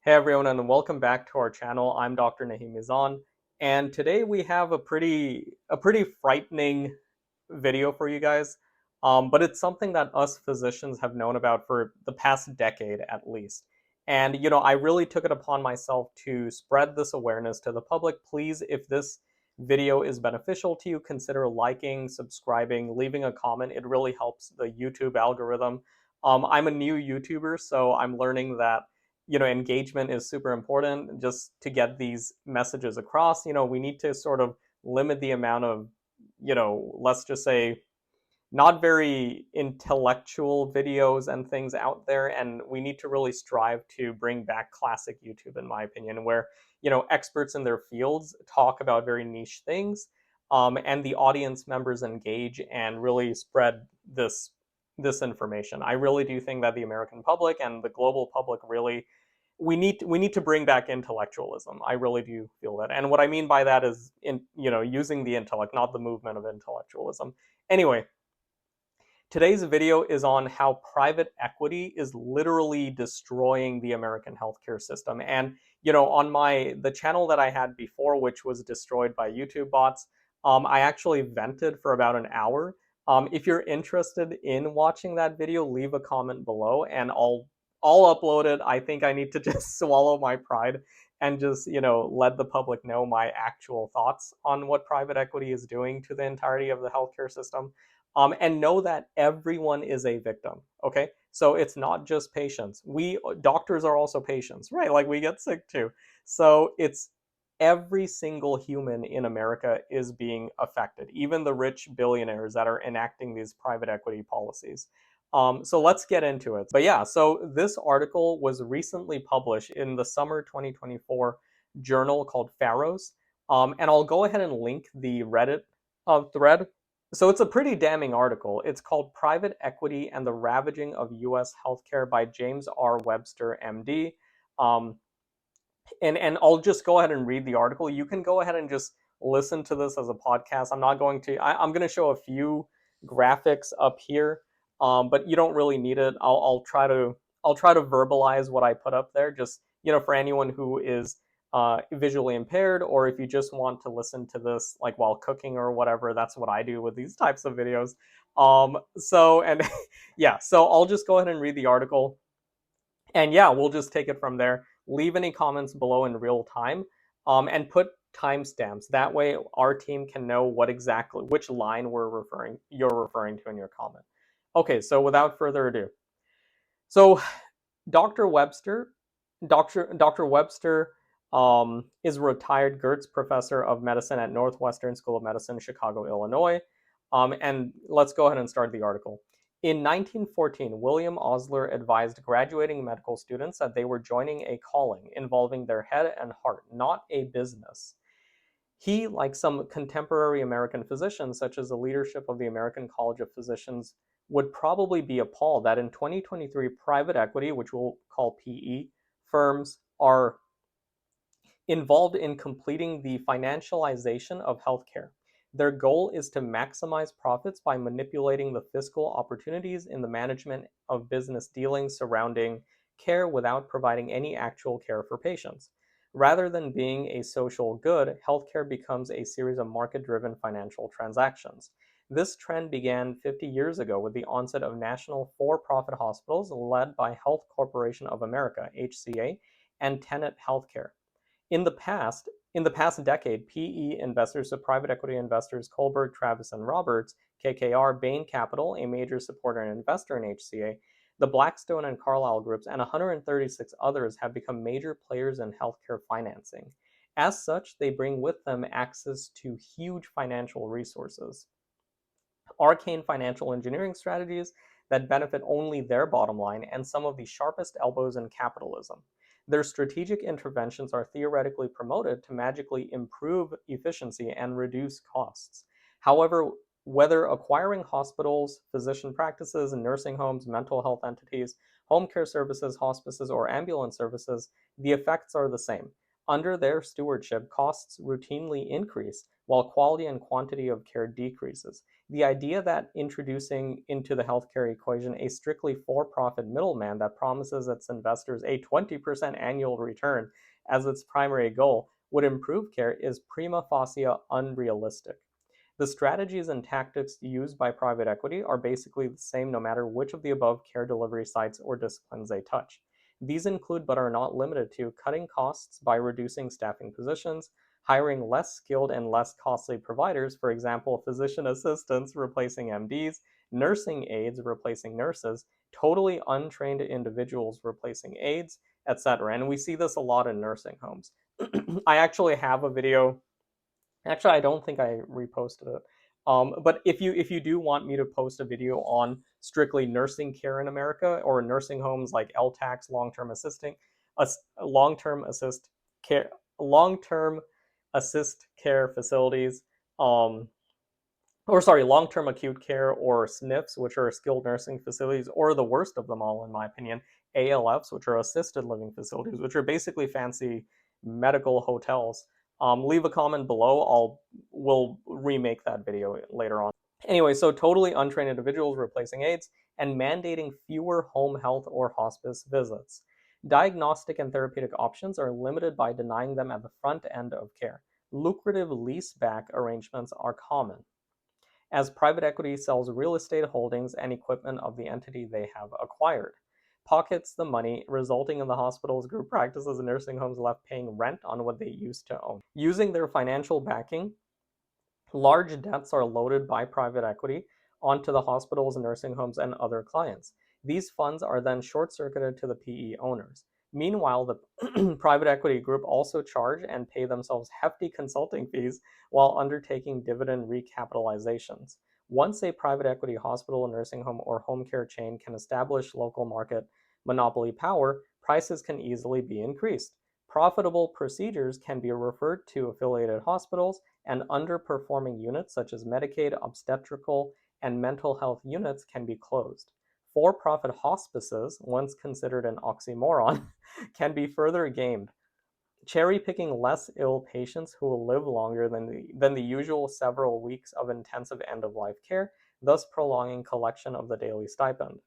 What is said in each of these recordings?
Hey everyone, and welcome back to our channel. I'm Dr. Nahim Mizan, and today we have a pretty frightening video for you guys. But it's something that us physicians have known about for the past decade at least. And I really took it upon myself to spread this awareness to the public. Please, if this video is beneficial to you, consider liking, subscribing, leaving a comment. It really helps the YouTube algorithm. I'm a new YouTuber, so I'm learning that engagement is super important just to get these messages across. We need to sort of limit the amount of, let's just say, not very intellectual videos and things out there. And we need to really strive to bring back classic YouTube, in my opinion, where, experts in their fields talk about very niche things, and the audience members engage and really spread this information. I really do think that the American public and the global public really we need to bring back intellectualism. I really do feel that. And what I mean by that is using the intellect, not the movement of intellectualism. Anyway, today's video is on how private equity is literally destroying the American healthcare system. And on the channel that I had before, which was destroyed by YouTube bots, I actually vented for about an hour. If you're interested in watching that video, leave a comment below and I'll upload it. I think I need to just swallow my pride and just, let the public know my actual thoughts on what private equity is doing to the entirety of the healthcare system. And know that everyone is a victim. Okay, so it's not just patients. We doctors are also patients, right? Like we get sick too. So it's every single human in America is being affected, even the rich billionaires that are enacting these private equity policies. So let's get into it. But yeah, so this article was recently published in the summer 2024 journal called Pharos. And I'll go ahead and link the Reddit thread. So it's a pretty damning article. It's called Private Equity and the Ravaging of US Healthcare by James R. Webster, MD. Um, and I'll just go ahead and read the article. You can go ahead and just listen to this as a podcast. I'm not going to, I'm going to show a few graphics up here, but you don't really need it. I'll try to verbalize what I put up there, just, for anyone who is visually impaired, or if you just want to listen to this like while cooking or whatever. That's what I do with these types of videos. And yeah, so I'll just go ahead and read the article. And yeah, we'll just take it from there. Leave any comments below in real time, and put timestamps. That way our team can know which line you're referring to in your comment. Okay, so without further ado. So Dr. Webster, Dr. Webster is a retired Gertz professor of medicine at Northwestern School of Medicine, Chicago, Illinois. And let's go ahead and start the article. In 1914, William Osler advised graduating medical students that they were joining a calling involving their head and heart, not a business. He, like some contemporary American physicians, such as the leadership of the American College of Physicians, would probably be appalled that in 2023, private equity, which we'll call PE, firms are involved in completing the financialization of healthcare. Their goal is to maximize profits by manipulating the fiscal opportunities in the management of business dealings surrounding care without providing any actual care for patients. Rather than being a social good, healthcare becomes a series of market-driven financial transactions. This trend began 50 years ago with the onset of national for-profit hospitals led by Health Corporation of America, HCA, and Tenet Healthcare. In the past decade, PE investors, so private equity investors Kohlberg, Travis, and Roberts, KKR, Bain Capital, a major supporter and investor in HCA, the Blackstone and Carlyle groups, and 136 others have become major players in healthcare financing. As such, they bring with them access to huge financial resources, arcane financial engineering strategies that benefit only their bottom line, and some of the sharpest elbows in capitalism. Their strategic interventions are theoretically promoted to magically improve efficiency and reduce costs. However, whether acquiring hospitals, physician practices, nursing homes, mental health entities, home care services, hospices, or ambulance services, the effects are the same. Under their stewardship, costs routinely increase while quality and quantity of care decreases. The idea that introducing into the healthcare equation a strictly for-profit middleman that promises its investors a 20% annual return as its primary goal would improve care is prima facie unrealistic. The strategies and tactics used by private equity are basically the same no matter which of the above care delivery sites or disciplines they touch. These include, but are not limited to, cutting costs by reducing staffing positions, hiring less skilled and less costly providers, for example, physician assistants replacing MDs, nursing aides replacing nurses, totally untrained individuals replacing aides, etc. And we see this a lot in nursing homes. I actually have a video. Actually, I don't think I reposted it. But if you do want me to post a video on strictly nursing care in America or nursing homes like LTACs, long-term assist care, long-term assist care facilities, um, or sorry, long-term acute care or SNFs, which are skilled nursing facilities, or the worst of them all, in my opinion, ALFs, which are assisted living facilities, which are basically fancy medical hotels. Leave a comment below. We'll remake that video later on. Anyway, so totally untrained individuals replacing aides and mandating fewer home health or hospice visits. Diagnostic and therapeutic options are limited by denying them at the front end of care. Lucrative lease-back arrangements are common, as private equity sells real estate holdings and equipment of the entity they have acquired, pockets the money, resulting in the hospitals, group practices, and nursing homes left paying rent on what they used to own. Using their financial backing, large debts are loaded by private equity onto the hospitals, nursing homes, and other clients. These funds are then short-circuited to the PE owners. Meanwhile, the private equity group also charge and pay themselves hefty consulting fees while undertaking dividend recapitalizations. Once a private equity hospital, nursing home, or home care chain can establish local market monopoly power, prices can easily be increased. Profitable procedures can be referred to affiliated hospitals, and underperforming units such as Medicaid, obstetrical, and mental health units can be closed. For-profit hospices, once considered an oxymoron, can be further gamed, cherry-picking less ill patients who will live longer than the usual several weeks of intensive end-of-life care, thus prolonging collection of the daily stipend.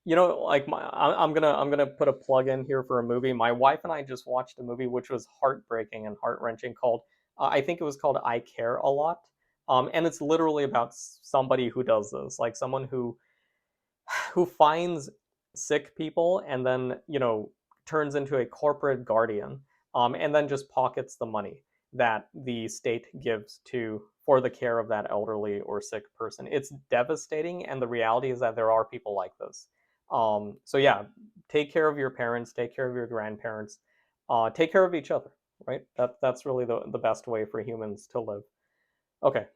Like I'm gonna put a plug in here for a movie. My wife and I just watched a movie which was heartbreaking and heart-wrenching called I think it was called I Care a Lot. And it's literally about somebody who does this, like someone who finds sick people and then turns into a corporate guardian, and then just pockets the money that the state gives to for the care of that elderly or sick person. It's devastating, and the reality is that there are people like this. So yeah, take care of your parents, take care of your grandparents, take care of each other, right? That's really the best way for humans to live. Okay.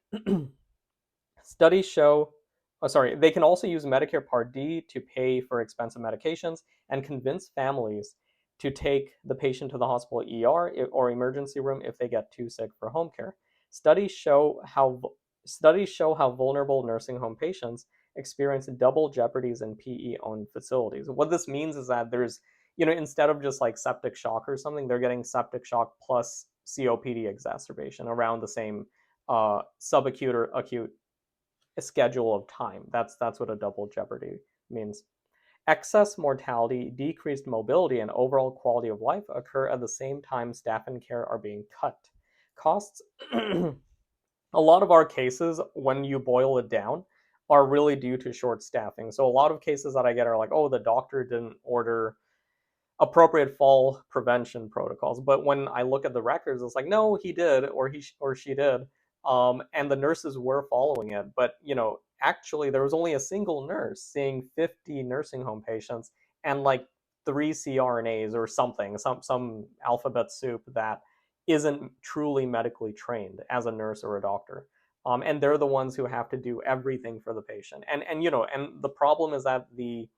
Studies show, they can also use Medicare Part D to pay for expensive medications and convince families to take the patient to the hospital ER or emergency room if they get too sick for home care. Studies show how vulnerable nursing home patients experience double jeopardies in PE-owned facilities. What this means is that there's, instead of just like septic shock or something, they're getting septic shock plus COPD exacerbation around the same subacute or acute schedule of time. That's what a double jeopardy means. Excess mortality, decreased mobility, and overall quality of life occur at the same time staff and care are being cut. Costs, a lot of our cases, when you boil it down, are really due to short staffing. So a lot of cases that I get are like, oh, the doctor didn't order appropriate fall prevention protocols. But when I look at the records, it's like, no, he did, or she did, and the nurses were following it. But actually, there was only a single nurse seeing 50 nursing home patients and like 3 CRNAs or something, some alphabet soup that isn't truly medically trained as a nurse or a doctor. And they're the ones who have to do everything for the patient. And the problem is that the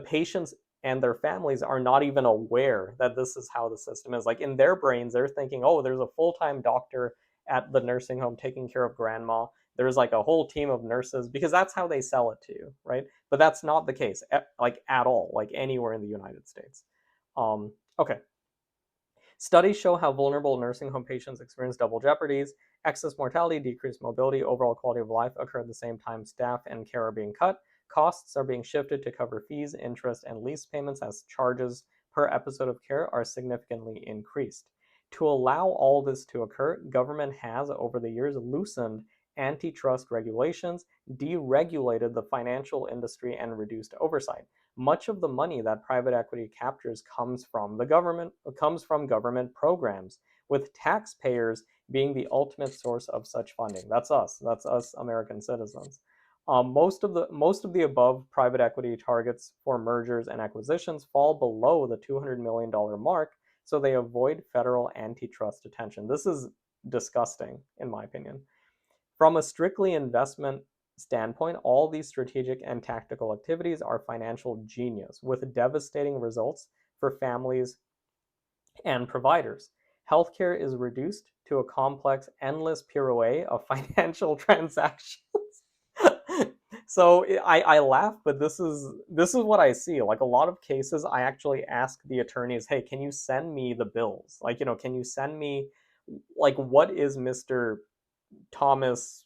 patients and their families are not even aware that this is how the system is. Like in their brains, they're thinking, oh, there's a full-time doctor at the nursing home taking care of grandma. There's like a whole team of nurses, because that's how they sell it to you, right? But that's not the case, like at all, like anywhere in the United States. Okay. Studies show how vulnerable nursing home patients experience double jeopardies Excess mortality, decreased mobility, overall quality of life occur at the same time staff and care are being cut. Costs are being shifted to cover fees, interest, and lease payments as charges per episode of care are significantly increased. To allow all this to occur, government has, over the years, loosened antitrust regulations, deregulated the financial industry, and reduced oversight. Much of the money that private equity captures comes from government programs, with taxpayers being the ultimate source of such funding. That's us. That's us American citizens. Most of the above private equity targets for mergers and acquisitions fall below the $200 million mark, so they avoid federal antitrust attention. This is disgusting, in my opinion. From a strictly investment standpoint, all these strategic and tactical activities are financial genius with devastating results for families and providers. Healthcare is reduced to a complex, endless pirouette of financial transactions. So I laugh, but this is what I see. Like a lot of cases, I actually ask the attorneys, "Hey, can you send me the bills? Like, can you send me like what is Mr. Thomas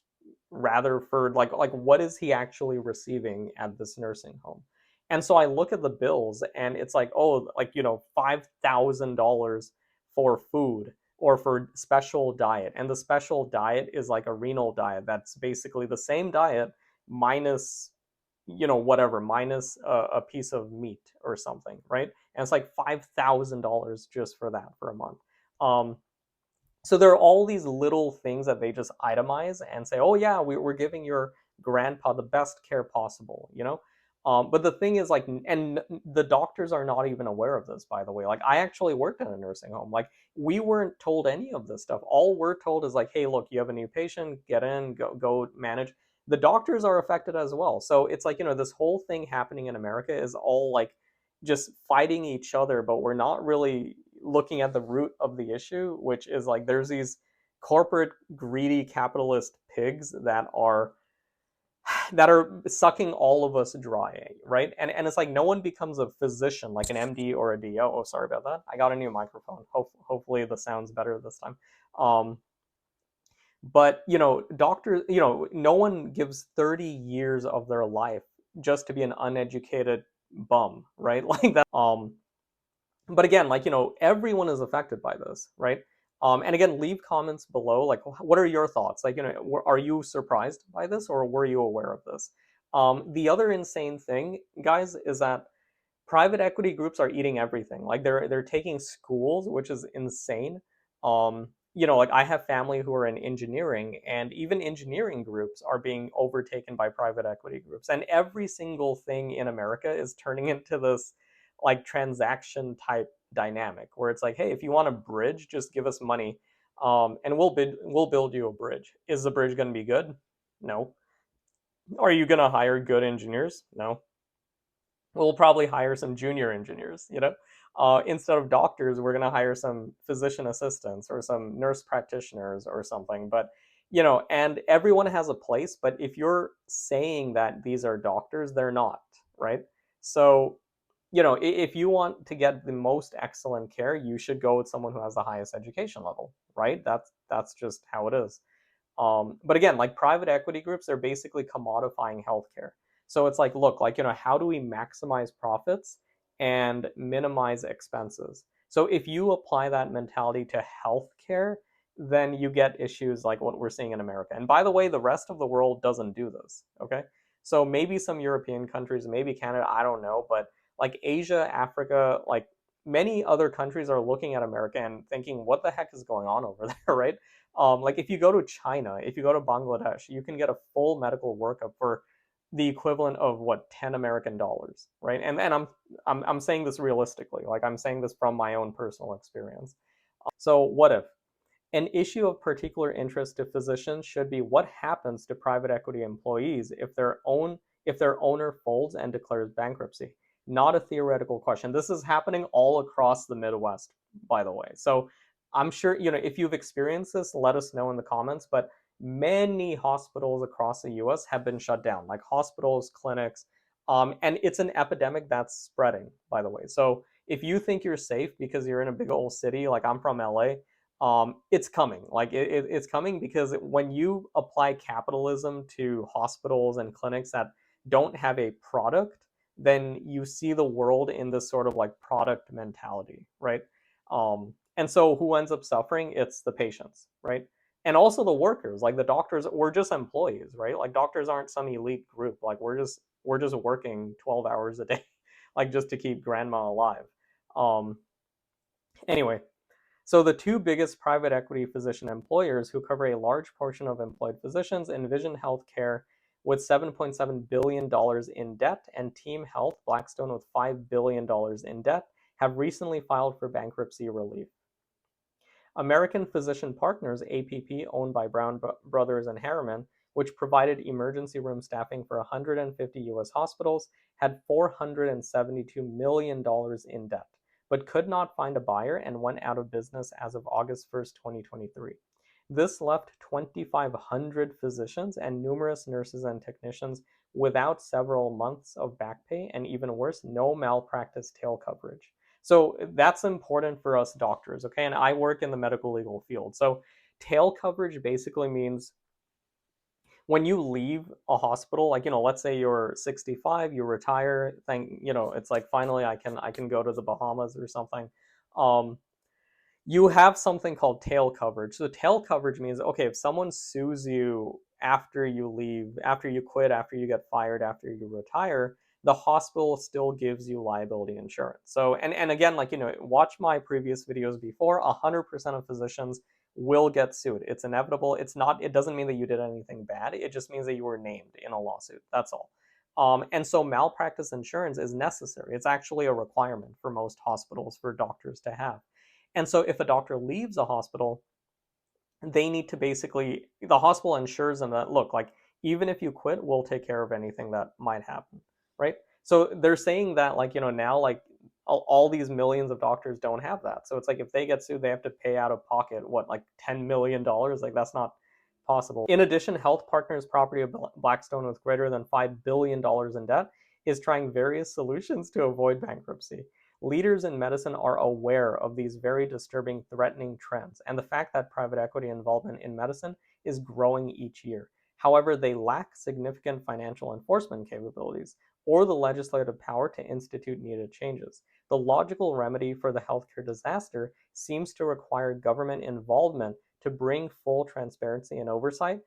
Rutherford like what is he actually receiving at this nursing home?" And so I look at the bills and it's like, oh, like, $5,000 for food or for special diet. And the special diet is like a renal diet. That's basically the same diet minus, whatever, minus a piece of meat or something, right? And it's like $5,000 just for that for a month. So there are all these little things that they just itemize and say, oh yeah, we're giving your grandpa the best care possible. But the thing is, like, and the doctors are not even aware of this, by the way. Like, I actually worked in a nursing home. Like, we weren't told any of this stuff. All we're told is like, hey, look, you have a new patient, get in, go manage. The doctors are affected as well. So it's like, this whole thing happening in America is all like just fighting each other, but we're not really looking at the root of the issue, which is like there's these corporate greedy capitalist pigs that are sucking all of us dry, right? And it's like no one becomes a physician like an MD or a DO. Oh, sorry about that. I got a new microphone. Hopefully the sound's better this time. But doctors, no one gives 30 years of their life just to be an uneducated bum, right? Like that. But again, like, everyone is affected by this, right? And again, leave comments below. Like, what are your thoughts? Like, are you surprised by this or were you aware of this? The other insane thing, guys, is that private equity groups are eating everything. Like they're taking schools, which is insane. Like I have family who are in engineering, and even engineering groups are being overtaken by private equity groups. And every single thing in America is turning into this like transaction type dynamic where it's like, hey, if you want a bridge, just give us money, and we'll build you a bridge. Is the bridge going to be good? No. Are you going to hire good engineers? No. We'll probably hire some junior engineers. Instead of doctors, we're going to hire some physician assistants or some nurse practitioners or something. But, and everyone has a place. But if you're saying that these are doctors, they're not, right? So, if you want to get the most excellent care, you should go with someone who has the highest education level, right? That's just how it is. But again, like private equity groups, they're basically commodifying healthcare. So it's like, look, like, how do we maximize profits and minimize expenses? So if you apply that mentality to healthcare, then you get issues like what we're seeing in America. And by the way, the rest of the world doesn't do this, okay? So maybe some European countries, maybe Canada, I don't know, but like Asia, Africa, like many other countries are looking at America and thinking, what the heck is going on over there, right? Like if you go to China, if you go to Bangladesh, you can get a full medical workup for the equivalent of what, 10 American dollars, right? And I'm saying this realistically, like I'm saying this from my own personal experience. So what if an issue of particular interest to physicians should be what happens to private equity employees if their owner folds and declares bankruptcy? Not a theoretical question. This is happening all across the Midwest, by the way. So I'm sure, if you've experienced this, let us know in the comments. But many hospitals across the US have been shut down, like hospitals, clinics, and it's an epidemic that's spreading, by the way. So if you think you're safe because you're in a big old city, like I'm from LA, It's coming. Like it's coming because when you apply capitalism to hospitals and clinics that don't have a product, then you see the world in this sort of like product mentality, right? And so who ends up suffering? It's the patients, right? And also the workers, like the doctors, we're just employees, right? Like doctors aren't some elite group. Like we're just working 12 hours a day, like just to keep grandma alive. Um, anyway, so the two biggest private equity physician employers who cover a large portion of employed physicians, Envision Healthcare with $7.7 billion in debt, and Team Health, Blackstone with $5 billion in debt, have recently filed for bankruptcy relief. American Physician Partners, APP, owned by Brown Brothers and Harriman, which provided emergency room staffing for 150 US hospitals, had $472 million in debt, but could not find a buyer and went out of business as of August 1st, 2023. This left 2,500 physicians and numerous nurses and technicians without several months of back pay, and even worse, no malpractice tail coverage. So that's important for us doctors, okay? And I work in the medical legal field. So tail coverage basically means when you leave a hospital, like, let's say you're 65, you retire, it's like finally I can go to the Bahamas or something. Um, you have something called tail coverage. So tail coverage means, okay, if someone sues you after you leave, after you quit, after you get fired, after you retire, the hospital still gives you liability insurance. So, and again, like, watch my previous videos before, 100% of physicians will get sued. It's inevitable. It doesn't mean that you did anything bad. It just means that you were named in a lawsuit. That's all. And so malpractice insurance is necessary. It's actually a requirement for most hospitals for doctors to have. And so if a doctor leaves a hospital, they need to basically, the hospital ensures them that, look, like, even if you quit, we'll take care of anything that might happen, right? So they're saying that, like, now, like, all these millions of doctors don't have that. So it's like if they get sued, they have to pay out of pocket, what, like $10 million? Like, that's not possible. In addition, Health Partners property of Blackstone with greater than $5 billion in debt is trying various solutions to avoid bankruptcy. Leaders in medicine are aware of these very disturbing, threatening trends and the fact that private equity involvement in medicine is growing each year. However, they lack significant financial enforcement capabilities or the legislative power to institute needed changes. The logical remedy for the healthcare disaster seems to require government involvement to bring full transparency and oversight,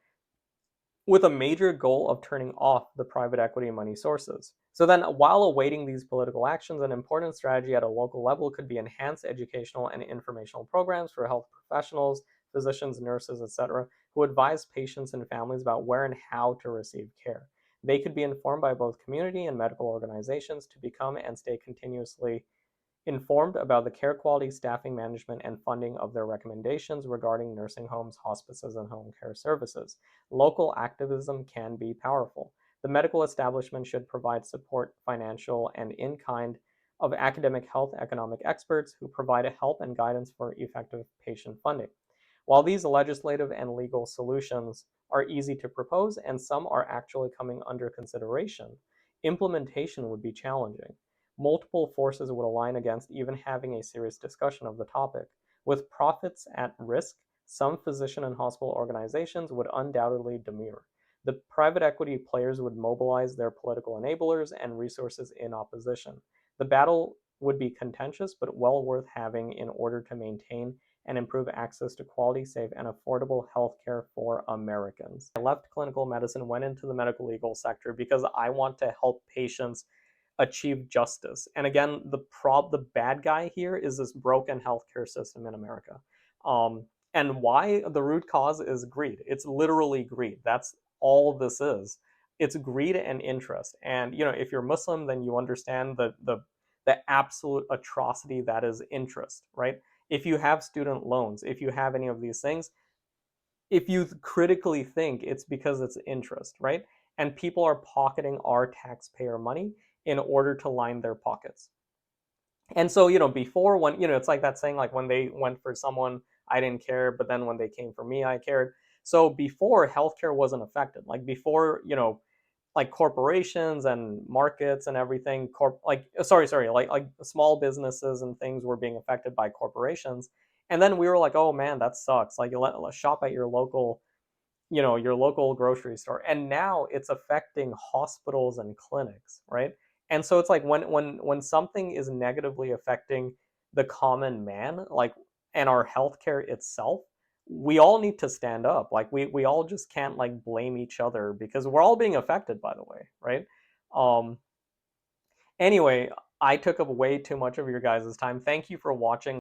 with a major goal of turning off the private equity money sources. So then, while awaiting these political actions, an important strategy at a local level could be enhanced educational and informational programs for health professionals, physicians, nurses, etc., who advise patients and families about where and how to receive care. They could be informed by both community and medical organizations to become and stay continuously informed about the care quality, staffing, management, and funding of their recommendations regarding nursing homes, hospices, and home care services. Local activism can be powerful. The medical establishment should provide support, financial and in-kind, of academic health economic experts who provide help and guidance for effective patient funding. While these legislative and legal solutions are easy to propose and some are actually coming under consideration, implementation would be challenging. Multiple forces would align against even having a serious discussion of the topic. With profits at risk, some physician and hospital organizations would undoubtedly demur. The private equity players would mobilize their political enablers and resources in opposition. The battle would be contentious, but well worth having in order to maintain and improve access to quality, safe, and affordable healthcare for Americans. I left clinical medicine, went into the medical legal sector because I want to help patients achieve justice. And again, the bad guy here is this broken healthcare system in America. And why? The root cause is greed. It's literally greed. That's all this is. It's greed and interest. And if you're Muslim, then you understand the absolute atrocity that is interest, right? If you have student loans, if you have any of these things, if you critically think, it's because it's interest, right? And people are pocketing our taxpayer money in order to line their pockets. And so, before, when, it's like that saying, like, when they went for someone, I didn't care, but then when they came for me, I cared. So before, healthcare wasn't affected. Like before, like corporations and markets and everything, like small businesses and things were being affected by corporations. And then we were like, oh man, that sucks. Like, let's shop at your local, your local grocery store. And now it's affecting hospitals and clinics, right? And so it's like when something is negatively affecting the common man, like, and our healthcare itself, we all need to stand up. Like, we all just can't like blame each other, because we're all being affected, by the way, right? Um anyway, I took up way too much of your guys' time. Thank you for watching.